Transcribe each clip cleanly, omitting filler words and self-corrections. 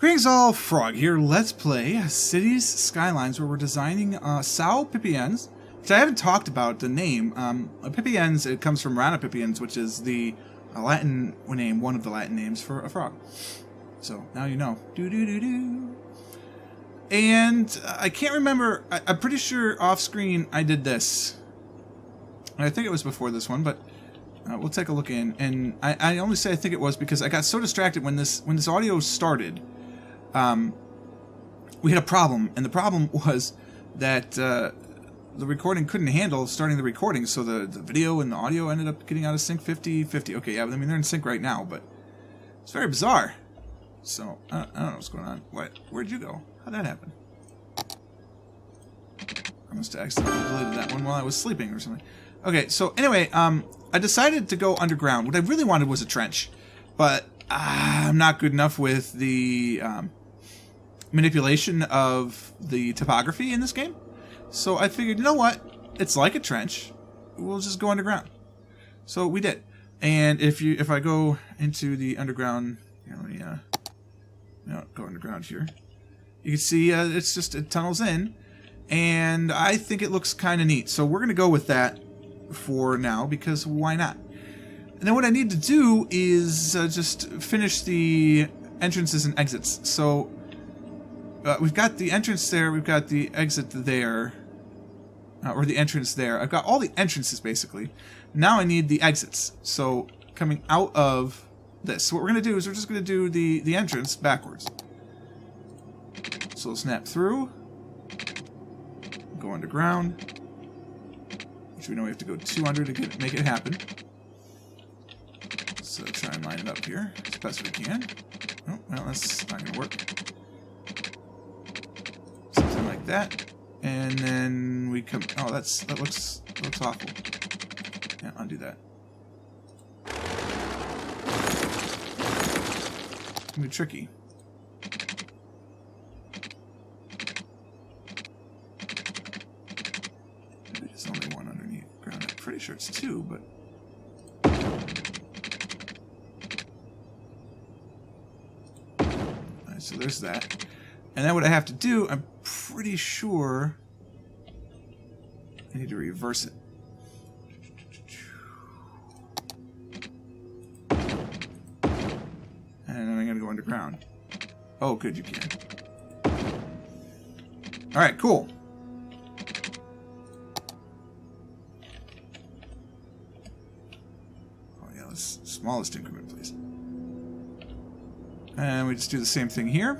Greetings all, Frog here. Let's play Cities Skylines, where we're designing San Pipiens, which I haven't talked about the name. Pipiens, it comes from San Pipiens, which is the Latin name, one of the Latin names for a frog. So now you know. Do-do-do-do. And I can't remember, I'm pretty sure off screen I did this. I think it was before this one, but we'll take a look in. And I only say I think it was because I got so distracted when this audio started. We had a problem, and the problem was that the recording couldn't handle starting the recording, so the video and the audio ended up getting out of sync 50-50. Okay, yeah, I mean, they're in sync right now, but it's very bizarre. So, I don't know what's going on. Where'd you go? How'd that happen? I must have accidentally deleted that one while I was sleeping or something. Okay, so anyway, I decided to go underground. What I really wanted was a trench, but I'm not good enough with the manipulation of the topography in this game. So I figured, you know what? It's like a trench. We'll just go underground. So we did. And if I go into the underground, let me go underground here. You can see it tunnels in, and I think it looks kind of neat. So we're gonna go with that for now because why not? And then what I need to do is just finish the entrances and exits. So we've got the entrance there, we've got the exit there, or the entrance there. I've got all the entrances basically. Now I need the exits. So coming out of this. So what we're going to do is we're just going to do the entrance backwards. So we'll snap through, go underground, which we know we have to go 200 to make it happen. So try and line it up here as best we can. Oh, well, that's not going to work. Something like that. And then we come... Oh, that looks awful. Yeah, undo that. It's going to be tricky. Maybe there's only one underneath ground. I'm pretty sure it's two, but... So there's that. And then what I have to do, I'm pretty sure I need to reverse it. And then I'm going to go underground. Oh, good, you can. Alright, cool. Oh yeah, let's smallest increment, please. And we just do the same thing here.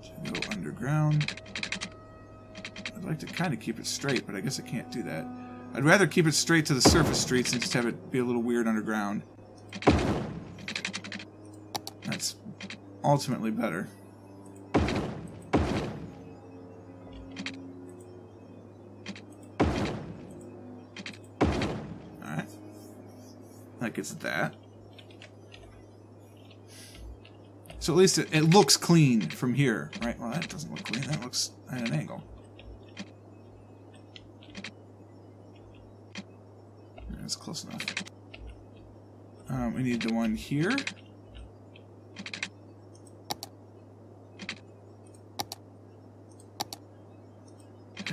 So go underground. I'd like to kind of keep it straight, but I guess I can't do that. I'd rather keep it straight to the surface streets and just have it be a little weird underground. That's ultimately better. That gets at that. So at least it looks clean from here, right? Well, that doesn't look clean. That looks at an angle. That's close enough. We need the one here.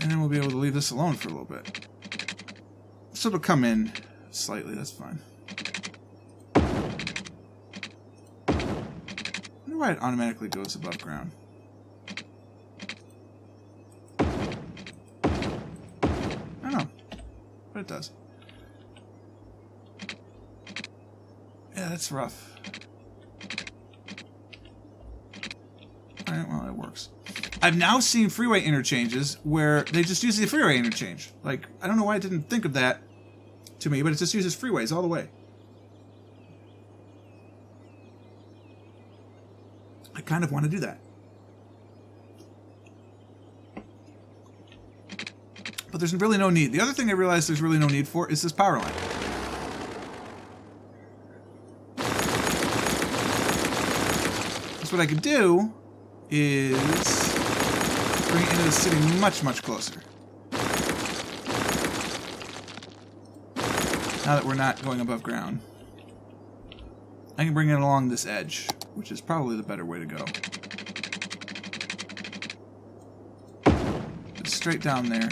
And then we'll be able to leave this alone for a little bit. So it'll come in slightly, that's fine. I wonder why it automatically goes above ground. I don't know, but it does. Yeah, that's rough. Alright, well, it works. I've now seen freeway interchanges where they just use the freeway interchange. Like, I don't know why I didn't think of that to me, but it just uses freeways all the way. I kind of want to do that. But there's really no need. The other thing I realized there's really no need for is this power line. So what I could do is bring it into the city much, much closer. Now that we're not going above ground. I can bring it along this edge, which is probably the better way to go. Just straight down there.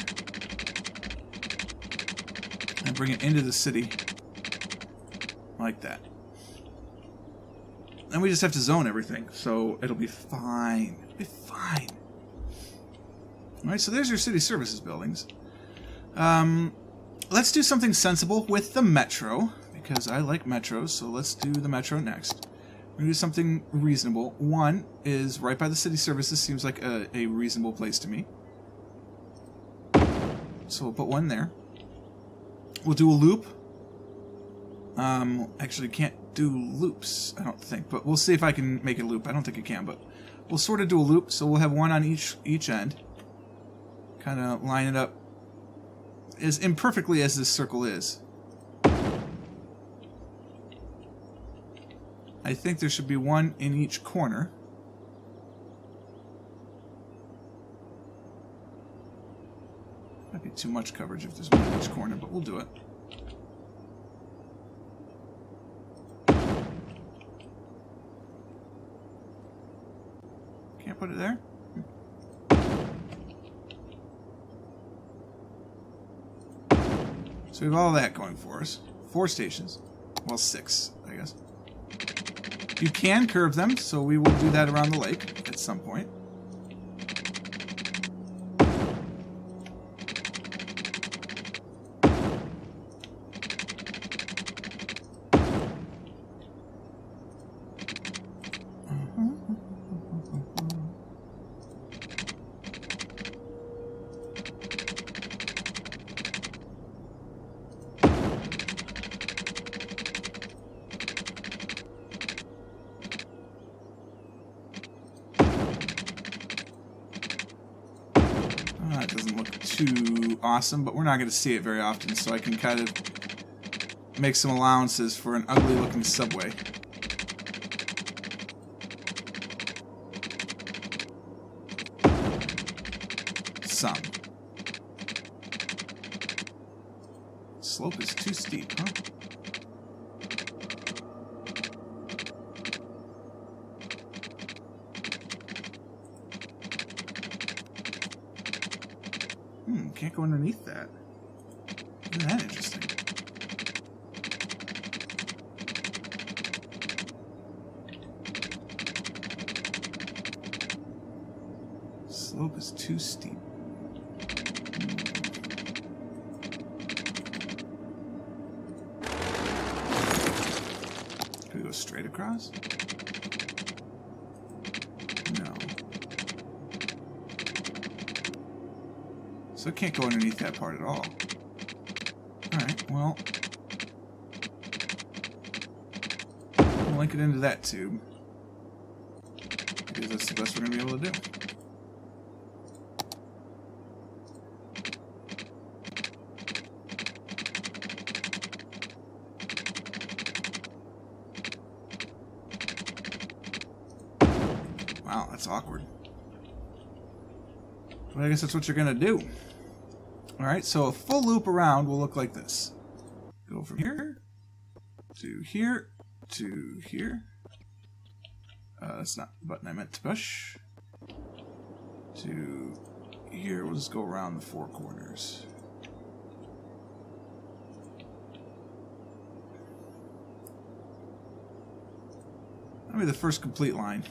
And bring it into the city. Like that. And we just have to zone everything, so it'll be fine. It'll be fine. Alright, so there's your city services buildings. Let's do something sensible with the metro, because I like metros, so let's do the metro next. We're going to do something reasonable. One is right by the city services, seems like a reasonable place to me. So we'll put one there. We'll do a loop. Actually can't do loops, I don't think, but we'll see if I can make it a loop. I don't think it can, but we'll sort of do a loop, so we'll have one on each end. Kind of line it up as imperfectly as this circle is. I think there should be one in each corner. Might be too much coverage if there's one in each corner, but we'll do it. Can't put it there? So we have all that going for us. 4 stations. Well, 6, I guess. You can curve them, so we will do that around the lake at some point. It doesn't look too awesome, but we're not going to see it very often, so I can kind of make some allowances for an ugly-looking subway. Some. Slope is too steep, huh? Can't go underneath that. Isn't that interesting? Slope is too steep. Could we go straight across? No. So it can't go underneath that part at all. Alright, well. We'll link it into that tube. Because that's the best we're going to be able to do. Wow, that's awkward. But I guess that's what you're going to do. Alright, so a full loop around will look like this. Go from here to here to here. That's not the button I meant to push. To here, we'll just go around the 4 corners. That'll be the first complete line.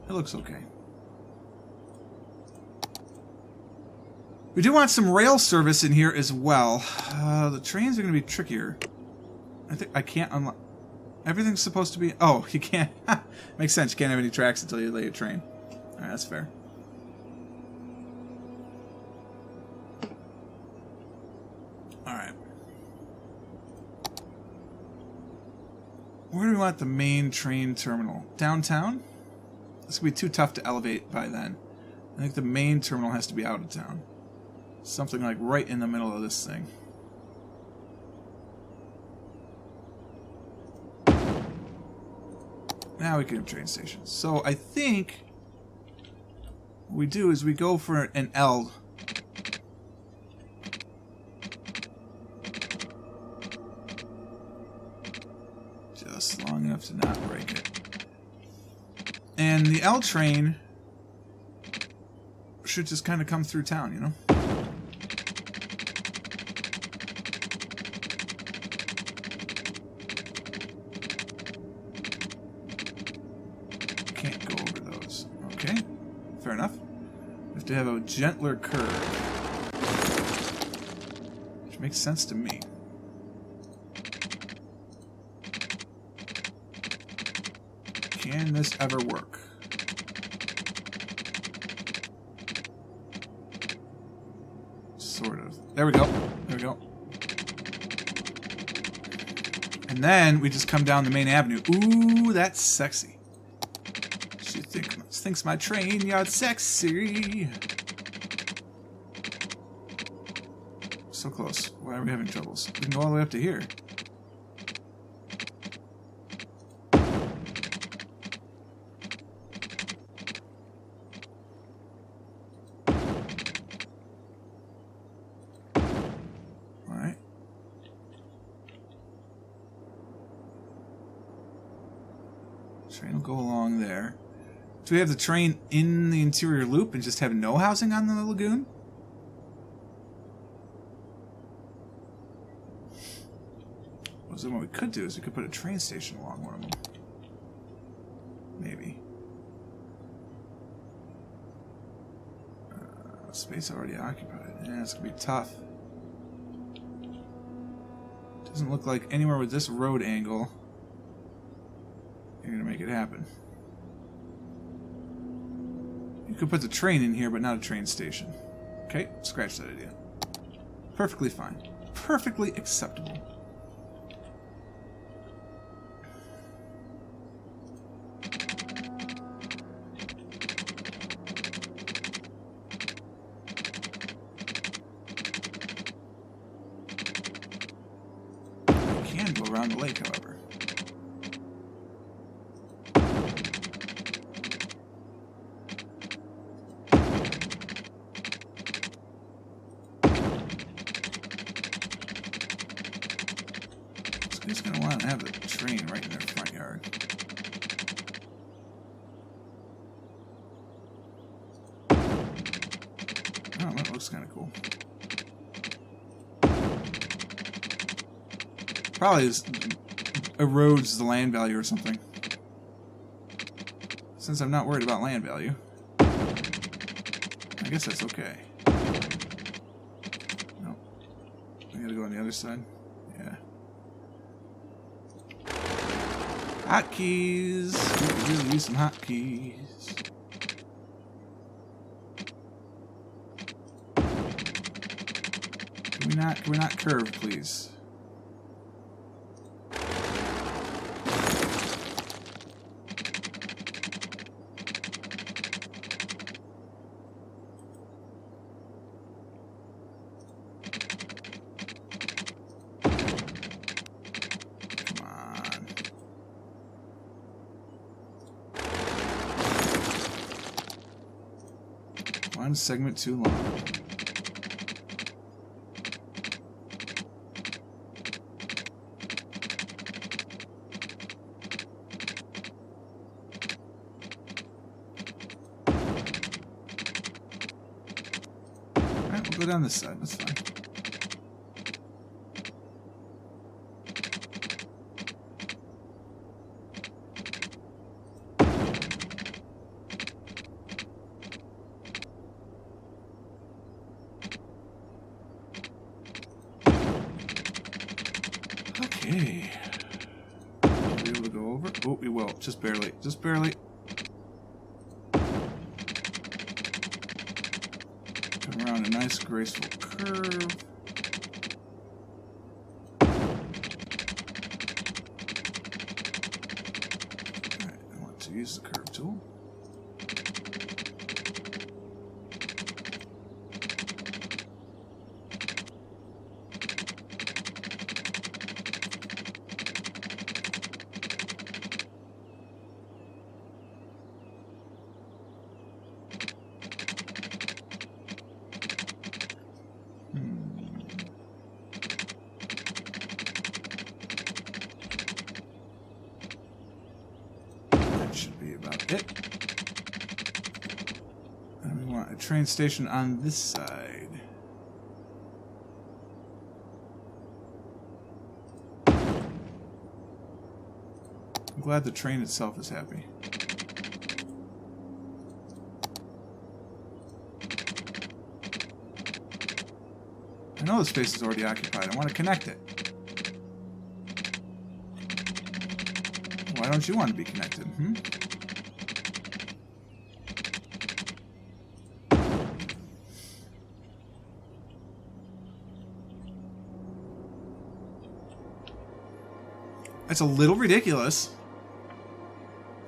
It looks okay. We do want some rail service in here as well. The trains are going to be trickier. I think I can't unlock... Everything's supposed to be... Oh, you can't... Makes sense. You can't have any tracks until you lay a train. Alright, that's fair. Alright. Where do we want the main train terminal? Downtown? This will be too tough to elevate by then. I think the main terminal has to be out of town. Something like right in the middle of this thing. Now we can have train stations. So I think what we do is we go for an L. just long enough to not break it. And the L train should just kind of come through town, you know? Can't go over those. Okay, fair enough. We have to have a gentler curve. Which makes sense to me. Can this ever work? Sort of. There we go. There we go. And then we just come down the main avenue. Ooh, that's sexy. She thinks my train yard's sexy. So close. Why are we having troubles? We can go all the way up to here. Train will go along there. Do we have the train in the interior loop and just have no housing on the lagoon? Well, so what we could do is we could put a train station along one of them. Maybe. Space already occupied. Yeah, it's going to be tough. Doesn't look like anywhere with this road angle you're going to make it happen. You could put the train in here, but not a train station. Okay, scratch that idea. Perfectly fine. Perfectly acceptable. You can go around the lake, however. Who's going to want to have the train right in their front yard? Oh, that looks kind of cool. Probably erodes the land value or something. Since I'm not worried about land value, I guess that's okay. No. I gotta go on the other side. Yeah. Hotkeys. We could really use some hotkeys. Can we not curve, please? One segment too long. Alright, we'll go down this side, that's fine. Okay. We'll be able to go over. Oh, we will. Just barely. Just barely. Come around a nice, graceful curve. Alright, I want to use the curve tool. That should be about it. And we want a train station on this side. I'm glad the train itself is happy. I know the space is already occupied. I want to connect it. Why don't you want to be connected? It's a little ridiculous.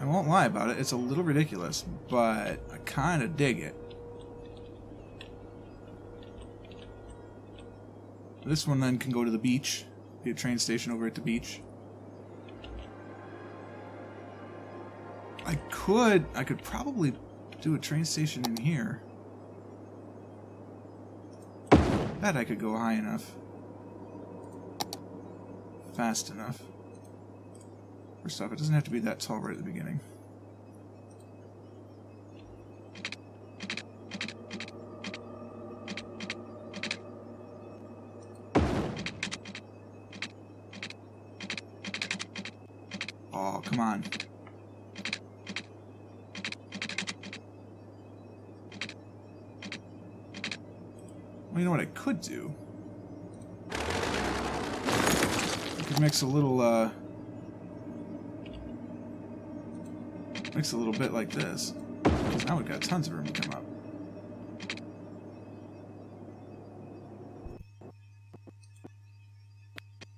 I won't lie about it. It's a little ridiculous, but I kind of dig it. This one then can go to the beach. Be a train station over at the beach. I could probably do a train station in here. Bet I could go high enough. Fast enough. First off, it doesn't have to be that tall right at the beginning. Oh, come on. Well, you know what I could do? I could mix a little bit like this. Because now we've got tons of room to come up.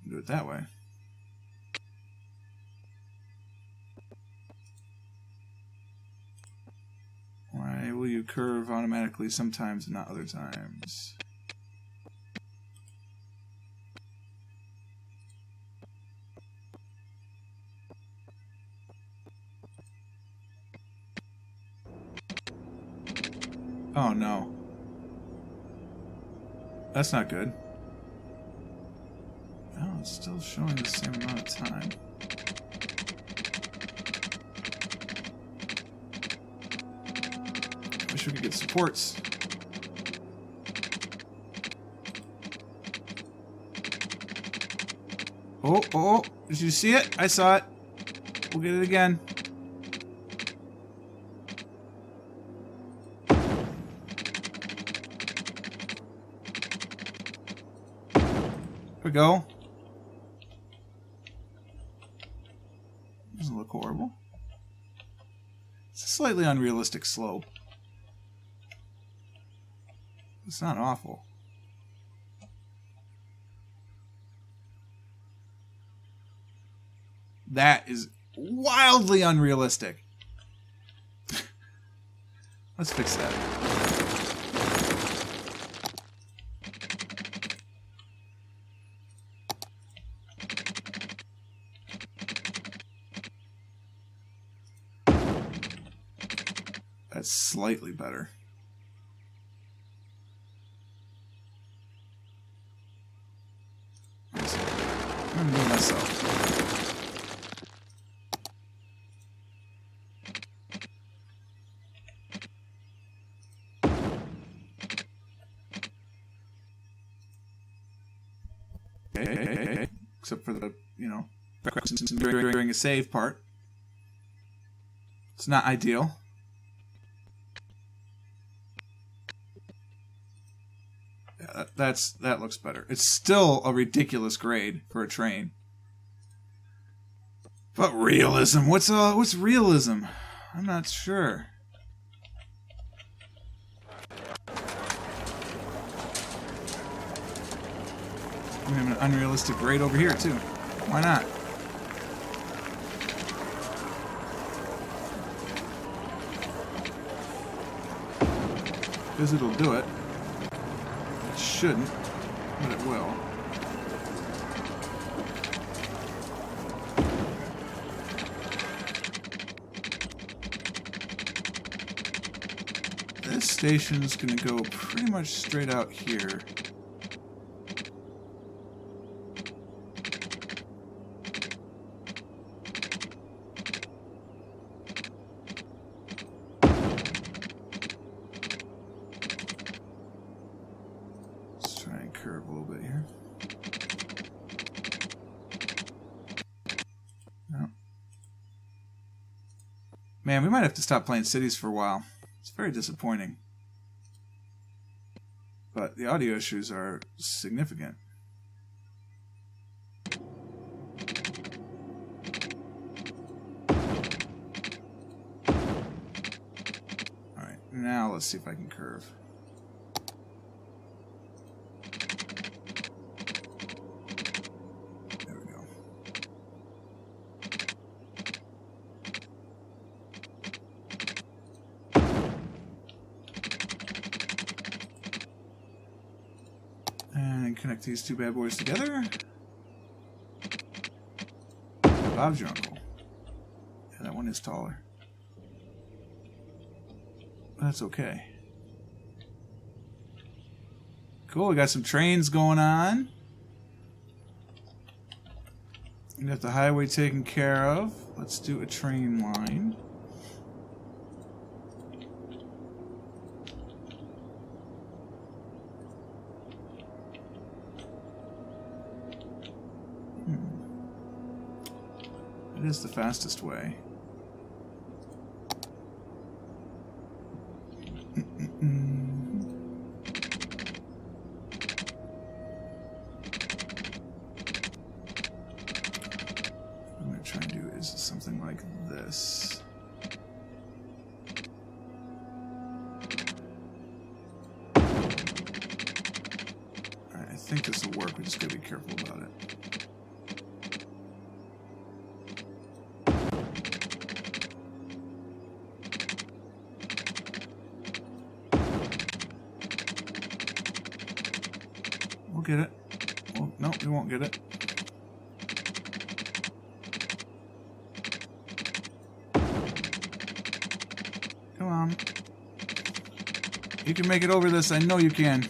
Do it that way. Why will you curve automatically sometimes and not other times? Oh no. That's not good. Oh, it's still showing the same amount of time. Wish we could get supports. Oh, oh, did you see it? I saw it. We'll get it again. There we go. Doesn't look horrible. It's a slightly unrealistic slope. It's not awful. That is wildly unrealistic. Let's fix that. That's slightly better. I'm gonna do it myself. Okay. Except for the, during a save part. It's not ideal. Yeah, that looks better. It's still a ridiculous grade for a train. But realism, what's realism? I'm not sure. We have an unrealistic grade over here too. Why not? Because it'll do it. It shouldn't, but it will. This station's gonna go pretty much straight out here. Man, we might have to stop playing cities for a while. It's very disappointing. But the audio issues are significant. Alright, now let's see if I can curve. There we go. And connect these two bad boys together. Bob's your uncle. Yeah, that one is taller. That's okay. Cool, we got some trains going on. We got the highway taken care of. Let's do a train line. It is the fastest way. What I'm going to try and do is something like this. Alright, I think this will work. We just got to be careful about it. We'll get it. Well, no, we won't get it. Come on. You can make it over this. I know you can.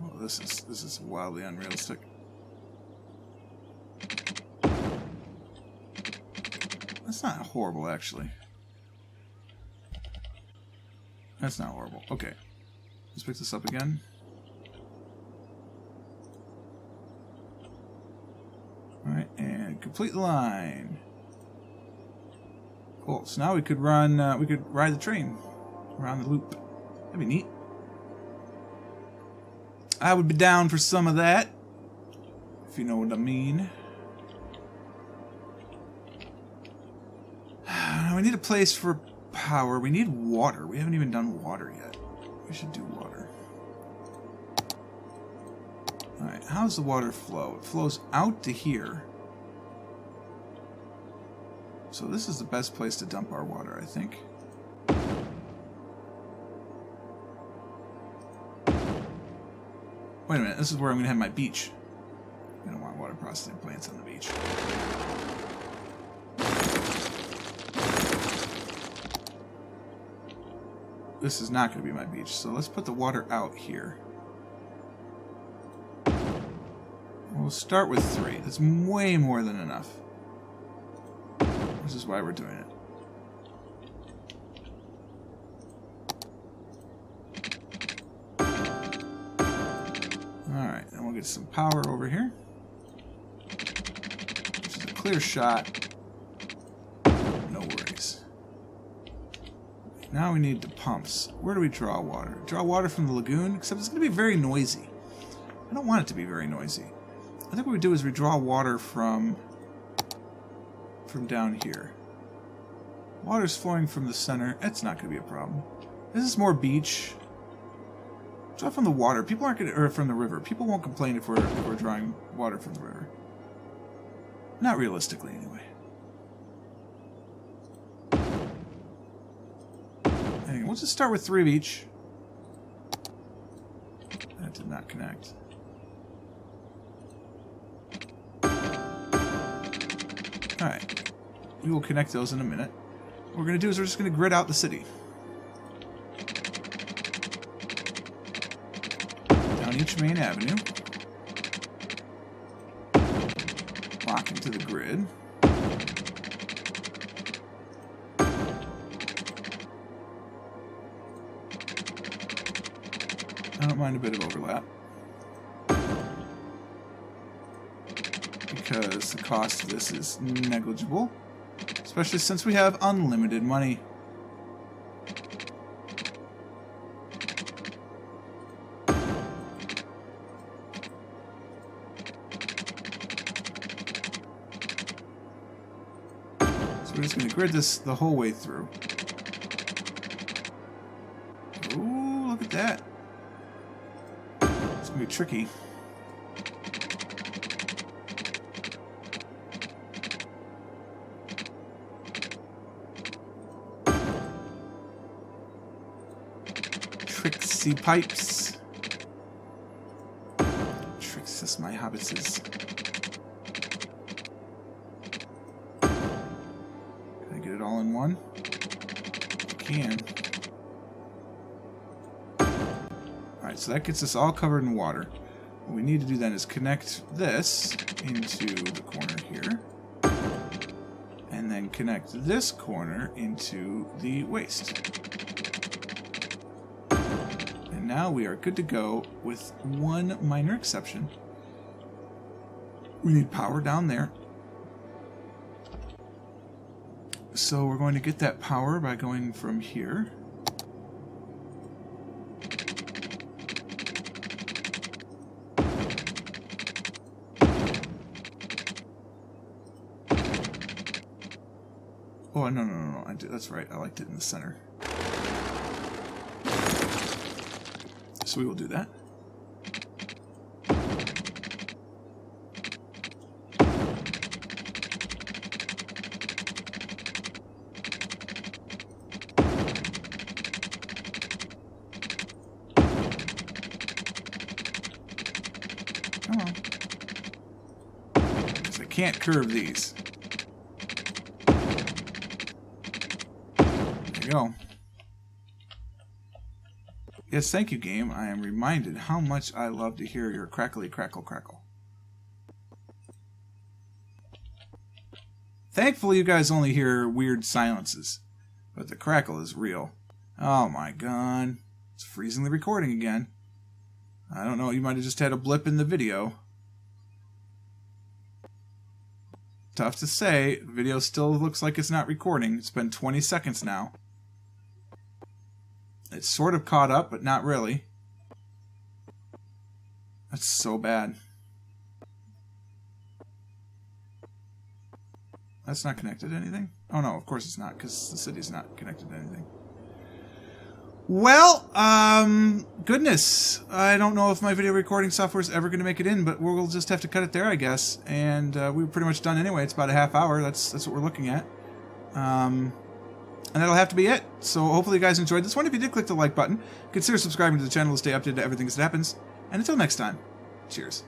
Oh, this is wildly unrealistic. That's not horrible, actually. That's not horrible. Okay. Let's pick this up again. Alright, and complete the line. Cool. So now we could run, we could ride the train around the loop. That'd be neat. I would be down for some of that, if you know what I mean. We need a place for power. We need water. We haven't even done water yet. We should do water. Alright, how does the water flow? It flows out to here. So this is the best place to dump our water, I think. Wait a minute, this is where I'm going to have my beach. I don't want water processing plants on the beach. This is not going to be my beach, so let's put the water out here. We'll start with 3. That's way more than enough. This is why we're doing it. Alright, and we'll get some power over here. Which is a clear shot. No worries. Now we need the pumps. Where do we draw water? Draw water from the lagoon? Except it's going to be very noisy. I don't want it to be very noisy. I think what we do is we draw water from down here. Water's flowing from the center. That's not going to be a problem. This is more beach. Draw from the water. People aren't going to, or from the river. People won't complain if we're drawing water from the river. Not realistically, anyway. Anyway, we'll just start with 3 of each. That did not connect. Alright. We will connect those in a minute. What we're going to do is we're just going to grid out the city. Down each main avenue. Lock into the grid. I don't mind a bit of overlap. Because the cost of this is negligible. Especially since we have unlimited money. So we're just going to grid this the whole way through. Ooh, look at that. It's going to be tricky. Trixie pipes. Trixus my hobbitses. Can I get it all in one? I can. Alright, so that gets us all covered in water. What we need to do then is connect this into the corner here. And then connect this corner into the waste. Now we are good to go with one minor exception. We need power down there. So we're going to get that power by going from here. Oh, no. That's right. I liked it in the center. So we will do that. Come on. Because I can't curve these. There you go. Yes, thank you, game. I am reminded how much I love to hear your crackly crackle crackle. Thankfully, you guys only hear weird silences, but the crackle is real. Oh my god. It's freezing the recording again. I don't know, you might have just had a blip in the video. Tough to say. The video still looks like it's not recording. It's been 20 seconds now. It's sort of caught up, but not really. That's so bad. That's not connected to anything? Oh no, of course it's not, because the city's not connected to anything. Well, goodness. I don't know if my video recording software is ever going to make it in, but we'll just have to cut it there, I guess. And we're pretty much done anyway. It's about a half hour. That's what we're looking at. And that'll have to be it. So hopefully you guys enjoyed this one. If you did, click the like button. Consider subscribing to the channel to stay updated to everything as it happens. And until next time, cheers.